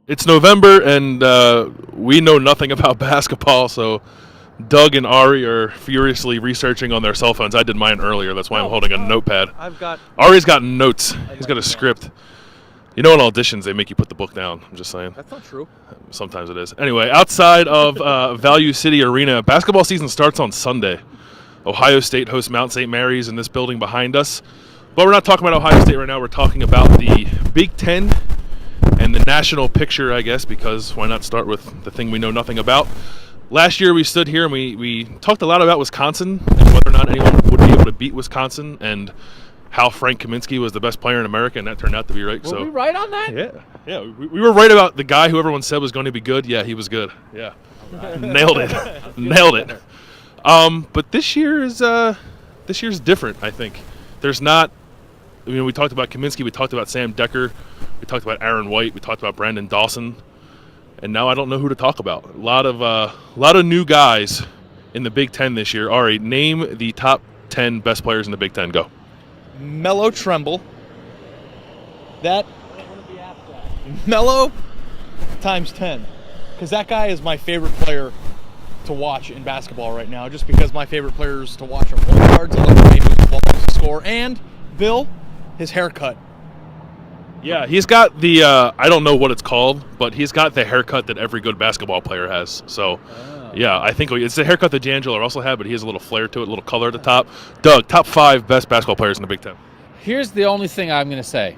It's November, and we know nothing about basketball, so Doug and Ari are furiously researching on their cell phones. I did mine earlier. That's why I'm holding a notepad. I've got. Ari's got notes. He's got a script. You know, in auditions, they make you put the book down. I'm just saying. That's not true. Sometimes it is. Anyway, outside of Value City Arena, basketball season starts on Sunday. Ohio State hosts Mount St. Mary's in this building behind us. But we're not talking about Ohio State right now. We're talking about the Big Ten and the national picture, I guess, because why not start with the thing we know nothing about? Last year we stood here and we talked a lot about Wisconsin and whether or not anyone would be able to beat Wisconsin and how Frank Kaminsky was the best player in America, and that turned out to be right. Were we right on that? Yeah. We were right about the guy who everyone said was going to be good. Yeah, he was good. Yeah, nailed it. But this year is different. I think there's not. I mean, we talked about Kaminsky, we talked about Sam Decker, we talked about Aaron White, we talked about Brandon Dawson, and now I don't know who to talk about. A lot of new guys in the Big Ten this year. Ari, name the top 10 best players in the Big Ten. Go. Melo Tremble. Melo times 10, because that guy is my favorite player to watch in basketball right now. Just because my favorite players to watch are point guards. I love the way he moves the ball to score. And Bill, his haircut. Yeah, he's got the I don't know what it's called, but he's got the haircut that every good basketball player has. So, yeah, I think it's the haircut that D'Angelo Russell had, but he has a little flair to it, a little color at the top. Doug, top 5 best basketball players in the Big Ten. Here's the only thing I'm going to say.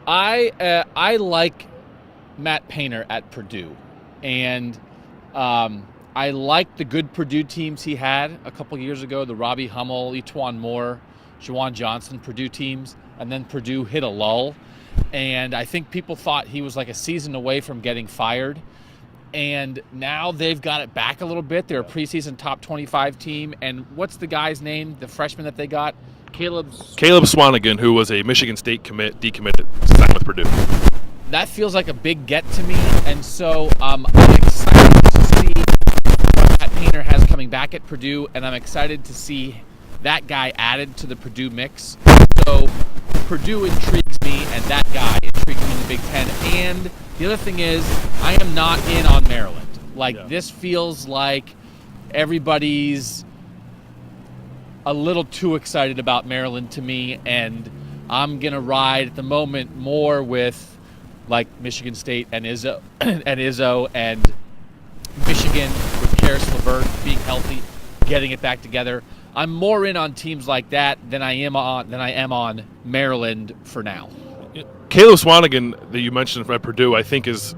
I like Matt Painter at Purdue, and I like the good Purdue teams he had a couple years ago, the Robbie Hummel, Etuan Moore, Juwan Johnson Purdue teams, and then Purdue hit a lull. And I think people thought he was like a season away from getting fired. And now they've got it back a little bit. They're a preseason top 25 team. And what's the guy's name, the freshman that they got? Caleb Swanigan, who was a Michigan State decommitted, signed with Purdue. That feels like a big get to me. And so I'm excited to see what Matt Painter has coming back at Purdue. And I'm excited to see that guy added to the Purdue mix. So Purdue intrigues me, and that guy intrigues me in the Big Ten. And the other thing is, I am not in on Maryland. This feels like everybody's a little too excited about Maryland to me, and I'm going to ride at the moment more with like Michigan State and Izzo and Michigan with Karis LeVert being healthy, getting it back together. I'm more in on teams like that than I am on Maryland for now. Caleb Swanigan that you mentioned from Purdue, I think is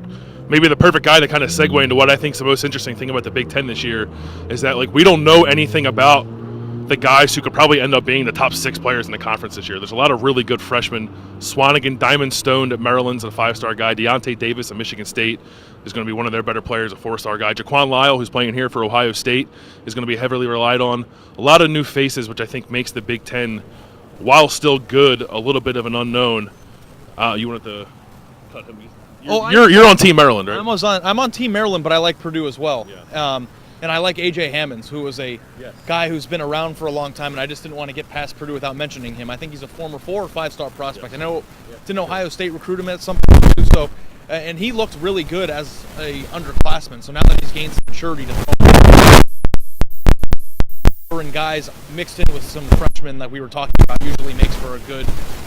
maybe the perfect guy to kind of segue into what I think is the most interesting thing about the Big Ten this year is that we don't know anything about the guys who could probably end up being the top 6 players in the conference this year. There's a lot of really good freshmen. Swanigan, diamond stoned at Maryland's a 5-star guy. Deontay Davis at Michigan State is going to be one of their better players, a 4-star guy. Jaquan Lyle, who's playing here for Ohio State, is going to be heavily relied on. A lot of new faces, which I think makes the Big Ten, while still good, a little bit of an unknown. You wanted to cut him? You're on Team Maryland, right? I'm on Team Maryland, but I like Purdue as well. Yeah. And I like A.J. Hammonds, who was a guy who's been around for a long time, and I just didn't want to get past Purdue without mentioning him. I think he's a former 4 or 5-star prospect. Yes. I know didn't Ohio State recruit him at some point too, so and he looked really good as a underclassman. So now that he's gained some maturity to throw in guys mixed in with some freshmen that we were talking about usually makes for a good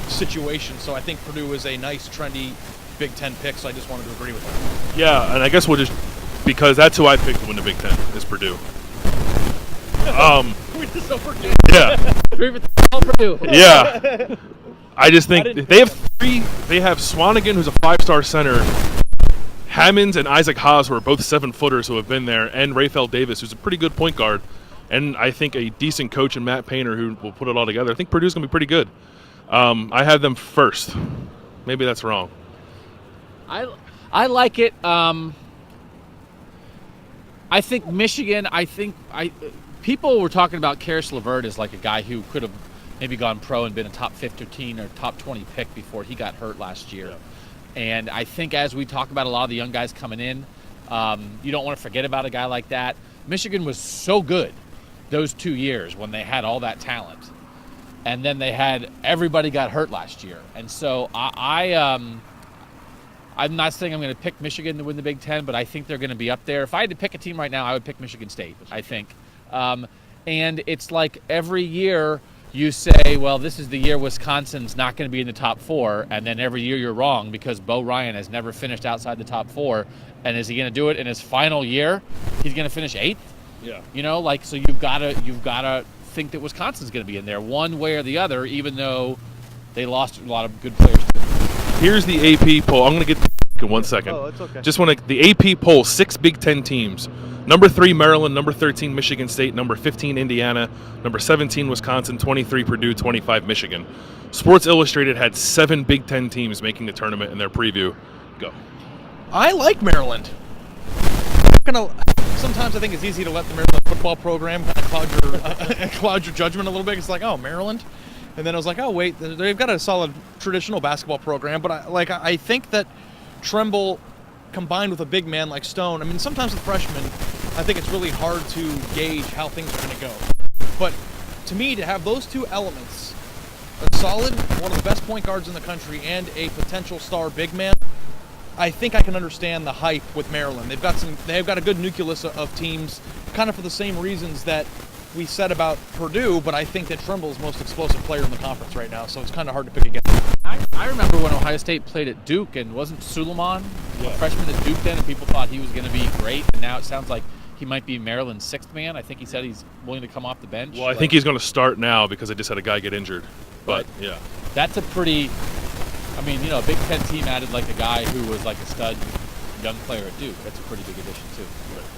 situation. So I think Purdue is a nice, trendy Big Ten pick, so I just wanted to agree with that. Yeah, and I guess we'll just because that's who I picked to win the Big Ten is Purdue. We just so Purdue. Yeah. Purdue. Yeah. I just think they have 3. They have Swanigan, who's a 5-star center, Hammonds and Isaac Haas, who are both 7-footers who have been there, and Rafael Davis, who's a pretty good point guard, and I think a decent coach in Matt Painter who will put it all together. I think Purdue's going to be pretty good. I have them first. Maybe that's wrong. I like it. I think Michigan, people were talking about Karis LeVert as like a guy who could have maybe gone pro and been a top 15 or top 20 pick before he got hurt last year. Yeah. And I think as we talk about a lot of the young guys coming in, you don't want to forget about a guy like that. Michigan was so good those 2 years when they had all that talent. And then everybody got hurt last year. And so I I'm not saying I'm going to pick Michigan to win the Big Ten, but I think they're going to be up there. If I had to pick a team right now, I would pick Michigan State, I think. And it's like every year you say, well, this is the year Wisconsin's not going to be in the top 4, and then every year you're wrong because Bo Ryan has never finished outside the top 4. And is he going to do it in his final year? He's going to finish 8th? Yeah. You know, like, so you've got to think that Wisconsin's going to be in there one way or the other, even though they lost a lot of good players. Here's the AP poll. I'm going to get in 1 second. Oh, it's okay. Just want to the AP poll, 6 Big Ten teams. Number 3, Maryland. Number 13, Michigan State. Number 15, Indiana. Number 17, Wisconsin. 23, Purdue. 25, Michigan. Sports Illustrated had 7 Big Ten teams making the tournament in their preview. Go. I like Maryland. Sometimes I think it's easy to let the Maryland football program kind of cloud your judgment a little bit. It's like, oh, Maryland. And then I was like, oh, wait, they've got a solid traditional basketball program. But I think that Tremble combined with a big man like Stone, I mean, sometimes with freshmen, I think it's really hard to gauge how things are going to go. But to me, to have those two elements, a solid, one of the best point guards in the country, and a potential star big man, I think I can understand the hype with Maryland. They've got a good nucleus of teams, kind of for the same reasons that we said about Purdue, but I think that Tremble is the most explosive player in the conference right now, so it's kind of hard to pick against. I remember when Ohio State played at Duke, and wasn't Suleiman a freshman at Duke then, and people thought he was going to be great, and now it sounds like he might be Maryland's 6th man. I think he said he's willing to come off the bench. Well, I think he's going to start now because they just had a guy get injured. But, yeah. That's a pretty, I mean, you know, a Big Ten team added like a guy who was like a stud young player at Duke. That's a pretty big addition, too.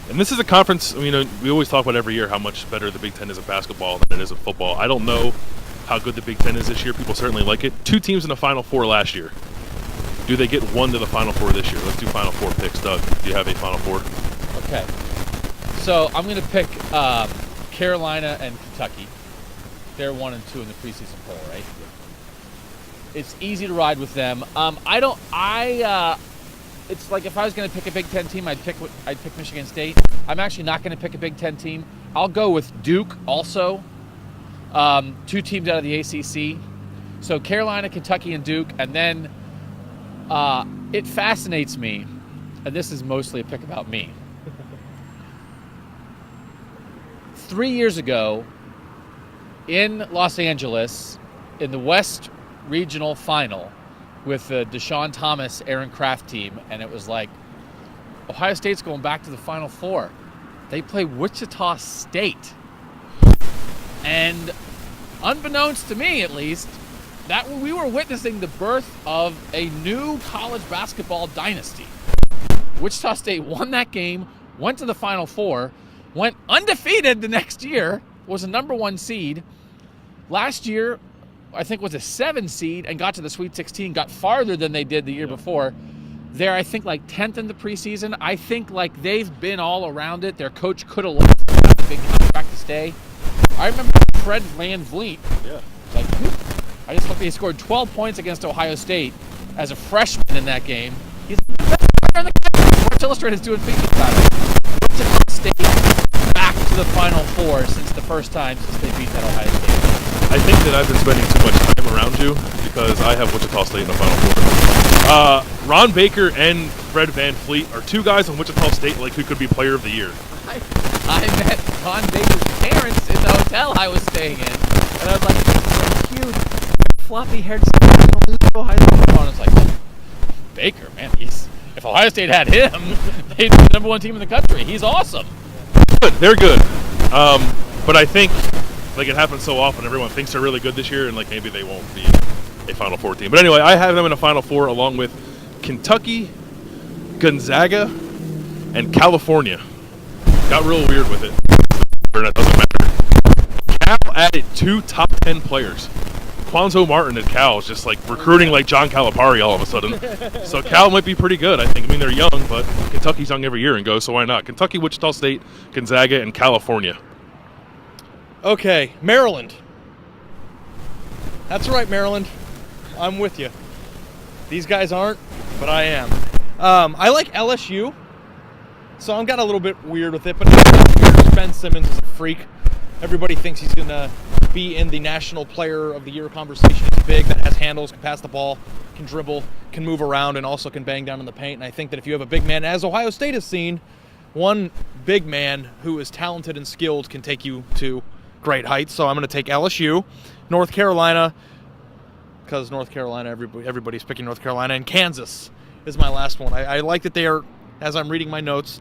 And this is a conference, you know, we always talk about every year how much better the Big Ten is at basketball than it is at football. I don't know how good the Big Ten is this year. People certainly like it. 2 teams in the Final Four last year. Do they get 1 to the Final Four this year? Let's do Final Four picks. Doug, do you have a Final Four? Okay. So I'm going to pick Carolina and Kentucky. They're 1 and 2 in the preseason poll, right? It's easy to ride with them. It's like if I was going to pick a Big Ten team, I'd pick Michigan State. I'm actually not going to pick a Big Ten team. I'll go with Duke also. 2 teams out of the ACC. So Carolina, Kentucky, and Duke. And then it fascinates me, and this is mostly a pick about me. 3 years ago, in Los Angeles, in the West Regional Final, with the Deshaun Thomas, Aaron Kraft team, and it was like, Ohio State's going back to the Final Four. They play Wichita State. And unbeknownst to me, at least, that we were witnessing the birth of a new college basketball dynasty. Wichita State won that game, went to the Final Four, went undefeated the next year, was a number 1 seed. Last year, I think was a 7 seed and got to the Sweet 16, got farther than they did the year before. They're, I think, like 10th in the preseason. I think like they've been all around it. Their coach could have left, got the big contract to stay. I remember Fred VanVleet. Yeah. Like, I just looked, he scored 12 points against Ohio State as a freshman in that game. He's the best player in the country. Sports Illustrated is doing features about it. Wichita State back to the Final Four since the first time since they beat that Ohio State. I think that I've been spending too much time around you because I have Wichita State in the Final Four. Ron Baker and Fred VanVleet are 2 guys on Wichita State like who could be Player of the Year. I met Ron Baker's parents in the hotel I was staying in, and I was like, this cute, floppy-haired Ohio State. And I was like, Baker, man, if Ohio State had him, they'd be the number 1 team in the country. He's awesome. Good, they're good. But I think like it happens so often, everyone thinks they're really good this year, and like maybe they won't be a Final Four team. But anyway, I have them in a Final Four along with Kentucky, Gonzaga, and California. Got real weird with it. That doesn't matter. Cal added 2 top 10 players. Quanzo Martin at Cal is just like recruiting like John Calipari all of a sudden. So Cal might be pretty good, I think. I mean, they're young, but Kentucky's young every year and goes, so why not? Kentucky, Wichita State, Gonzaga, and California. Okay, Maryland. That's right, Maryland. I'm with you. These guys aren't, but I am. I like LSU, so I'm got a little bit weird with it, but Ben Simmons is a freak. Everybody thinks he's going to be in the National Player of the Year conversation. He's big, that has handles, can pass the ball, can dribble, can move around, and also can bang down in the paint. And I think that if you have a big man, as Ohio State has seen, one big man who is talented and skilled can take you to great heights. So I'm going to take LSU, North Carolina, because North Carolina, everybody's picking North Carolina, and Kansas is my last one. I like that they are, as I'm reading my notes,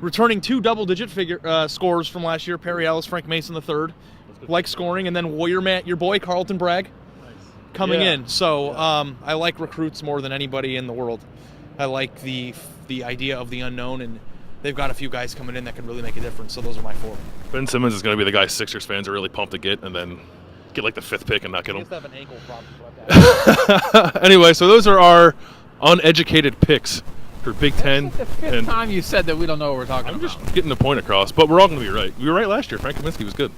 returning 2 double-digit scores from last year. Perry Ellis, Frank Mason III, like scoring, and then Warrior Man, your boy Carlton Bragg, coming in. So I like recruits more than anybody in the world. I like the idea of the unknown, and they've got a few guys coming in that can really make a difference. So those are my 4. Ben Simmons is going to be the guy Sixers fans are really pumped to get, and then get like the 5th pick and not get him. I have an ankle problem. Anyway, so those are our uneducated picks for Big Ten. That's like the 5th time you said that we don't know what we're talking I'm about. just getting the point across, but we're all going to be right. We were right last year. Frank Kaminsky was good.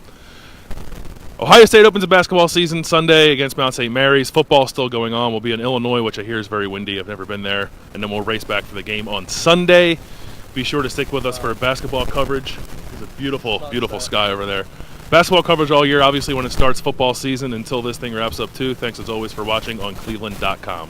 Ohio State opens the basketball season Sunday against Mount St. Mary's. Football still going on. We'll be in Illinois, which I hear is very windy. I've never been there. And then we'll race back for the game on Sunday. Be sure to stick with us for basketball coverage. There's a beautiful, beautiful sky over there. Basketball coverage all year, obviously, when it starts football season until this thing wraps up, too. Thanks, as always, for watching on cleveland.com.